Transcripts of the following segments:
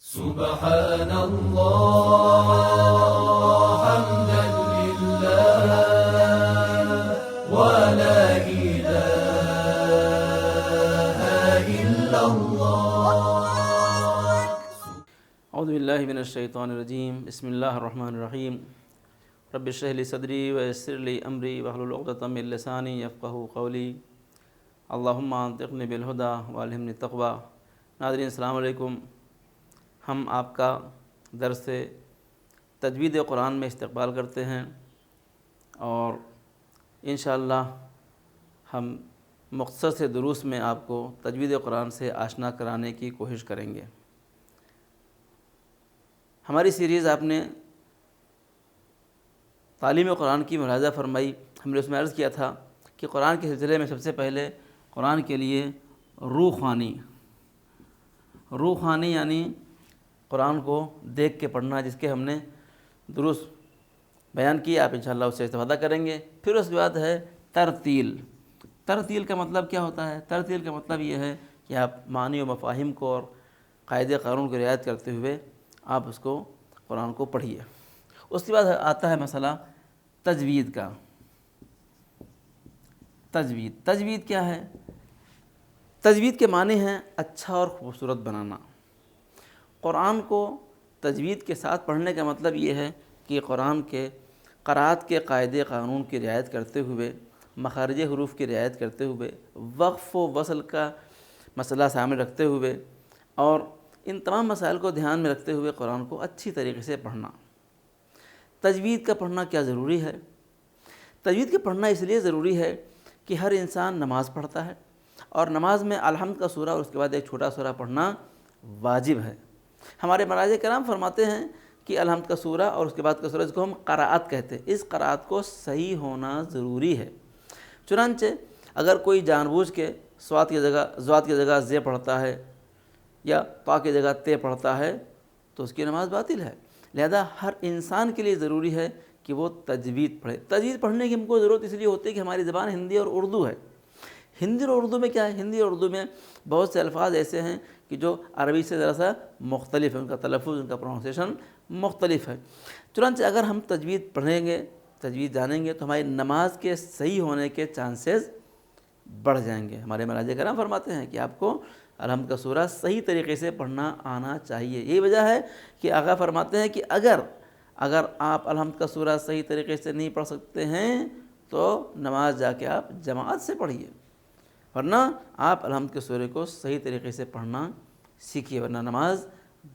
سبحان الله حمدا لله ولا إله إلا الله. اعوذ باللہ من الشیطان الرجیم. بسم اللہ الرحمن الرحیم. رب اشرح لی صدری ویسر لی امری واحلل عقدۃ من لسانی یفقہوا قولی. اللہم انطقنی بالہدی والہمنی التقوی. ناظرین السلام علیکم. ہم آپ کا درس تجوید قرآن میں استقبال کرتے ہیں اور انشاءاللہ ہم مختصر سے دروس میں آپ کو تجوید قرآن سے آشنا کرانے کی کوشش کریں گے. ہماری سیریز آپ نے تعلیم قرآن کی ملاحظہ فرمائی. ہم نے اس میں عرض کیا تھا کہ قرآن کے سلسلے میں سب سے پہلے قرآن کے لیے روح خوانی یعنی قرآن کو دیکھ کے پڑھنا، جس کے ہم نے دروس بیان کیا. آپ انشاءاللہ اس سے استفادہ کریں گے. پھر اس کے بعد ہے ترتیل. ترتیل کا مطلب کیا ہوتا ہے؟ ترتیل کا مطلب یہ ہے کہ آپ معنی و مفاہیم کو اور قاعدے قانون کو رعایت کرتے ہوئے آپ اس کو قرآن کو پڑھیے. اس کے بعد آتا ہے مسئلہ تجوید کا. تجوید کیا ہے؟ تجوید کے معنی ہیں اچھا اور خوبصورت بنانا. قرآن کو تجوید کے ساتھ پڑھنے کا مطلب یہ ہے کہ قرآن کے قرأت کے قاعدے قانون کی رعایت کرتے ہوئے، مخارج حروف کی رعایت کرتے ہوئے، وقف و وصل کا مسئلہ سامنے رکھتے ہوئے اور ان تمام مسائل کو دھیان میں رکھتے ہوئے قرآن کو اچھی طریقے سے پڑھنا. تجوید کا پڑھنا کیا ضروری ہے؟ تجوید کا پڑھنا اس لیے ضروری ہے کہ ہر انسان نماز پڑھتا ہے اور نماز میں الحمد کا سورہ اور اس کے بعد ایک چھوٹا سورہ پڑھنا واجب ہے. ہمارے مراجع کرام فرماتے ہیں کہ الحمد کا سورہ اور اس کے بعد کا سورہ، جس کو ہم قرأت کہتے ہیں، اس قرأت کو صحیح ہونا ضروری ہے. چنانچہ اگر کوئی جان بوجھ کے ضاد کی جگہ ز پڑھتا ہے یا طا کی جگہ تے پڑھتا ہے تو اس کی نماز باطل ہے. لہذا ہر انسان کے لیے ضروری ہے کہ وہ تجوید پڑھے. تجوید پڑھنے کی ہم کو ضرورت اس لیے ہوتی ہے کہ ہماری زبان ہندی اور اردو ہے. ہندی اور اردو میں کیا ہے؟ ہندی اور اردو میں بہت سے الفاظ ایسے ہیں کہ جو عربی سے ذرا سا مختلف ہے، ان کا تلفظ، ان کا پروننسیشن مختلف ہے. چنانچہ اگر ہم تجوید پڑھیں گے، تجوید جانیں گے تو ہماری نماز کے صحیح ہونے کے چانسز بڑھ جائیں گے. ہمارے مراجع کرام فرماتے ہیں کہ آپ کو الحمد کا سورہ صحیح طریقے سے پڑھنا آنا چاہیے. یہی وجہ ہے کہ آقا فرماتے ہیں کہ اگر آپ الحمد کا سورہ صحیح طریقے سے نہیں پڑھ سکتے ہیں تو نماز جا کے آپ جماعت سے پڑھیے، ورنہ آپ الحمد کے سورہ کو صحیح طریقے سے پڑھنا سیکھیے، ورنہ نماز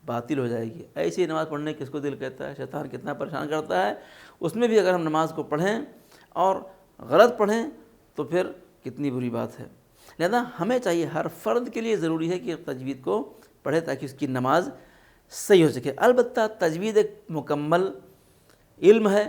باطل ہو جائے گی. ایسی نماز پڑھنے کس کو دل کہتا ہے؟ شیطان کتنا پریشان کرتا ہے. اس میں بھی اگر ہم نماز کو پڑھیں اور غلط پڑھیں تو پھر کتنی بری بات ہے. لہذا ہمیں چاہیے، ہر فرد کے لیے ضروری ہے کہ تجوید کو پڑھے تاکہ اس کی نماز صحیح ہو سکے. البتہ تجوید ایک مکمل علم ہے،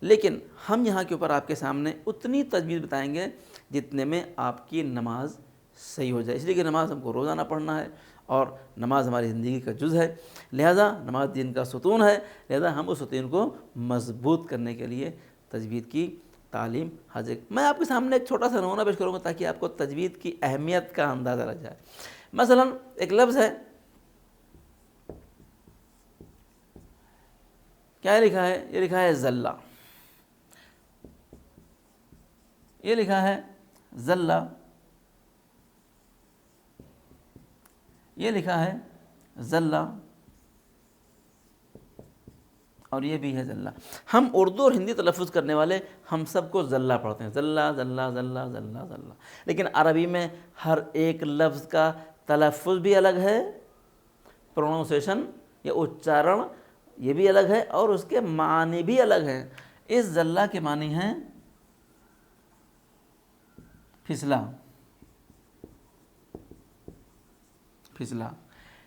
لیکن ہم یہاں کے اوپر آپ کے سامنے اتنی تجوید بتائیں گے جتنے میں آپ کی نماز صحیح ہو جائے. اس لیے کہ نماز ہم کو روزانہ پڑھنا ہے اور نماز ہماری زندگی کا جز ہے. لہذا نماز دین کا ستون ہے. لہذا ہم اس ستون کو مضبوط کرنے کے لیے تجوید کی تعلیم حاصل. میں آپ کے سامنے ایک چھوٹا سا نمونہ پیش کروں گا تاکہ آپ کو تجوید کی اہمیت کا اندازہ لگ جائے. مثلا ایک لفظ ہے، کیا لکھا ہے؟ یہ لکھا ہے ذلہ. یہ لکھا ہے ذلہ، یہ لکھا ہے ذلہ، اور یہ بھی ہے ذلہ. ہم اردو اور ہندی تلفظ کرنے والے ہم سب کو ذلہ پڑھتے ہیں، ذلہ ذلہ ذلہ ذلہ ذلہ. لیکن عربی میں ہر ایک لفظ کا تلفظ بھی الگ ہے، پروننسیشن یا اچارن یہ بھی الگ ہے، اور اس کے معنی بھی الگ ہیں. اس ذلہ کے معنی ہیں پھسلا.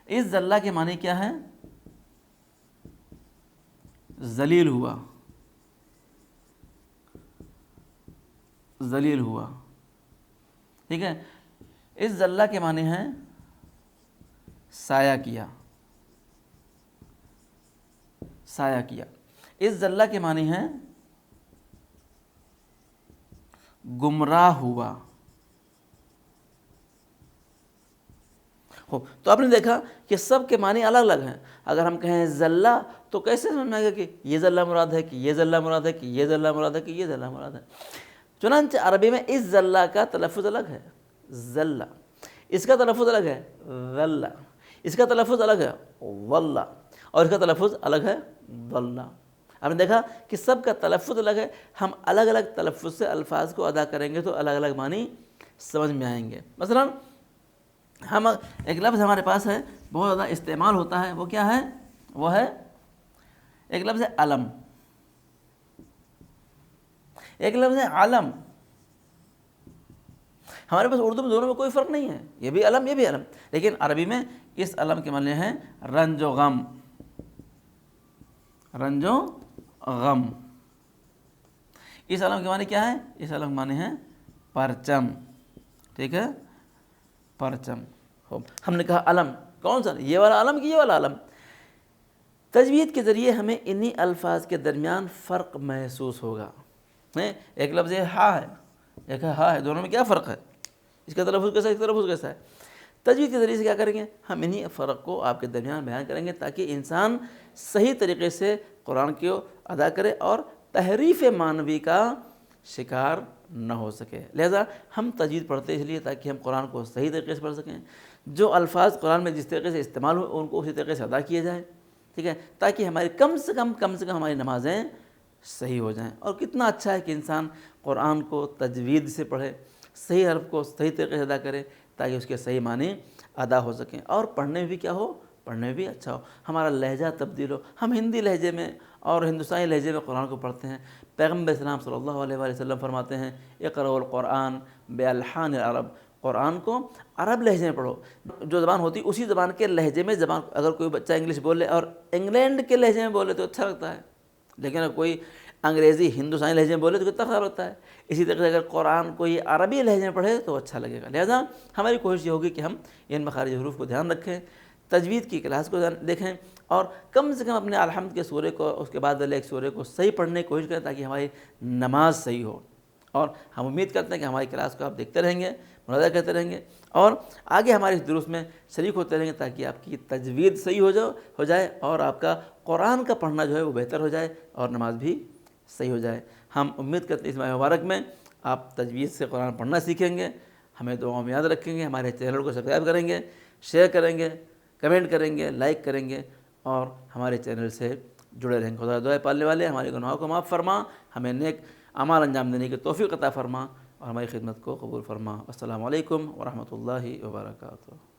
اس ذلہ کے معنی کیا ہے؟ ذلیل ہوا. ٹھیک ہے. اس ذلہ کے معنی ہیں سایہ کیا. اس ذلہ کے معنی ہیں گمراہ ہوا. ہو تو آپ نے دیکھا کہ سب کے معنی الگ الگ ہیں. اگر ہم کہیں ذلہ تو کیسے سمجھ میں آئے گا کہ یہ ذلہ مراد ہے، کہ یہ ذلہ مراد ہے، کہ یہ ذلہ مراد ہے، کہ یہ ذلہ مراد ہے. چنانچہ عربی میں اس ذلہ کا تلفظ الگ ہے، ذلہ، اس کا تلفظ الگ ہے ذلہ، اس کا تلفظ الگ ہے واللہ، اور اس کا تلفظ الگ ہے ضلہ. آپ نے دیکھا کہ سب کا تلفظ الگ ہے. ہم الگ الگ تلفظ سے الفاظ کو ادا کریں گے تو الگ الگ معنی سمجھ میں آئیں گے. مثلا ہم ایک لفظ ہمارے پاس ہے بہت زیادہ استعمال ہوتا ہے، وہ کیا ہے؟ وہ ہے ایک لفظ ہے علم، ایک لفظ ہے علم. ہمارے پاس اردو میں دونوں میں کوئی فرق نہیں ہے، یہ بھی علم یہ بھی علم، لیکن عربی میں اس علم کے معنی ہیں رنج و غم، رنج و غم. اس علم کے معنی کیا ہے؟ اس علم کے معنی ہے پرچم. ٹھیک ہے، پرچم. ہم نے کہا علم، کون سا؟ یہ والا علم کہ یہ والا علم؟ تجوید کے ذریعے ہمیں انہی الفاظ کے درمیان فرق محسوس ہوگا. ایک لفظ ہا ہے، ایک ہے ہا ہے، دونوں میں کیا فرق ہے؟ اس کا تلفظ کیسا ہے، اس کا تلفظ کیسا ہے؟ تجوید کے ذریعے سے کیا کریں گے؟ ہم انہی فرق کو آپ کے درمیان بیان کریں گے تاکہ انسان صحیح طریقے سے قرآن کو ادا کرے اور تحریف معنوی کا شکار نہ ہو سکے. لہذا ہم تجوید پڑھتے اس لیے تاکہ ہم قرآن کو صحیح طریقے سے پڑھ سکیں. جو الفاظ قرآن میں جس طریقے سے استعمال ہوئے ان کو اسی طریقے سے ادا کیا جائے. ٹھیک ہے، تاکہ ہماری کم سے کم ہماری نمازیں صحیح ہو جائیں. اور کتنا اچھا ہے کہ انسان قرآن کو تجوید سے پڑھے، صحیح حرف کو صحیح طریقے سے ادا کرے تاکہ اس کے صحیح معنی ادا ہو سکیں اور پڑھنے میں بھی کیا ہو، پڑھنے میں بھی اچھا ہو. ہمارا لہجہ تبدیل ہو. ہم ہندی لہجے میں اور ہندوستانی لہجے میں قرآن کو پڑھتے ہیں. پیغمبر اسلام صلی اللہ علیہ وآلہ وسلم فرماتے ہیں اقرؤ القرآن بالحان العرب، قرآن کو عرب لہجے میں پڑھو. جو زبان ہوتی اسی زبان کے لہجے میں زبان. اگر کوئی بچہ انگلش بولے اور انگلینڈ کے لہجے میں بولے تو اچھا لگتا ہے، لیکن اگر کوئی انگریزی ہندوستانی لہجے میں بولے تو کتنا خراب لگتا ہے. اسی طریقے سے اگر قرآن کوئی عربی لہجے میں پڑھے تو اچھا لگے گا. لہذا ہماری کوشش یہ ہوگی کہ ہم ان مخارج حروف کو دھیان رکھیں، تجوید کی کلاس کو دیکھیں اور کم سے کم اپنے الحمد کے سورے کو، اس کے بعد والے ایک سورے کو صحیح پڑھنے کی کوشش کریں تاکہ ہماری نماز صحیح ہو. اور ہم امید کرتے ہیں کہ ہماری کلاس کو آپ دیکھتے رہیں گے، مراجعہ کرتے رہیں گے اور آگے ہمارے اس دروس میں شریک ہوتے رہیں گے تاکہ آپ کی تجوید صحیح ہو جائے اور آپ کا قرآن کا پڑھنا جو ہے وہ بہتر ہو جائے اور نماز بھی صحیح ہو جائے. ہم امید کرتے ہیں اس ماہ مبارک میں آپ تجوید سے قرآن پڑھنا سیکھیں گے، ہمیں دعاؤں میں یاد رکھیں گے، ہمارے چینل کو سبسکرائب کریں گے، شیئر کریں گے، کمنٹ کریں گے، لائک کریں گے اور ہمارے چینل سے جڑے رہیں گے. خدا دعائے پالنے والے ہمارے گناہوں کو معاف فرما، ہمیں نیک اعمال انجام دینے کی توفیق عطا فرما اور ہماری خدمت کو قبول فرما. السلام علیکم ورحمۃ اللہ وبرکاتہ.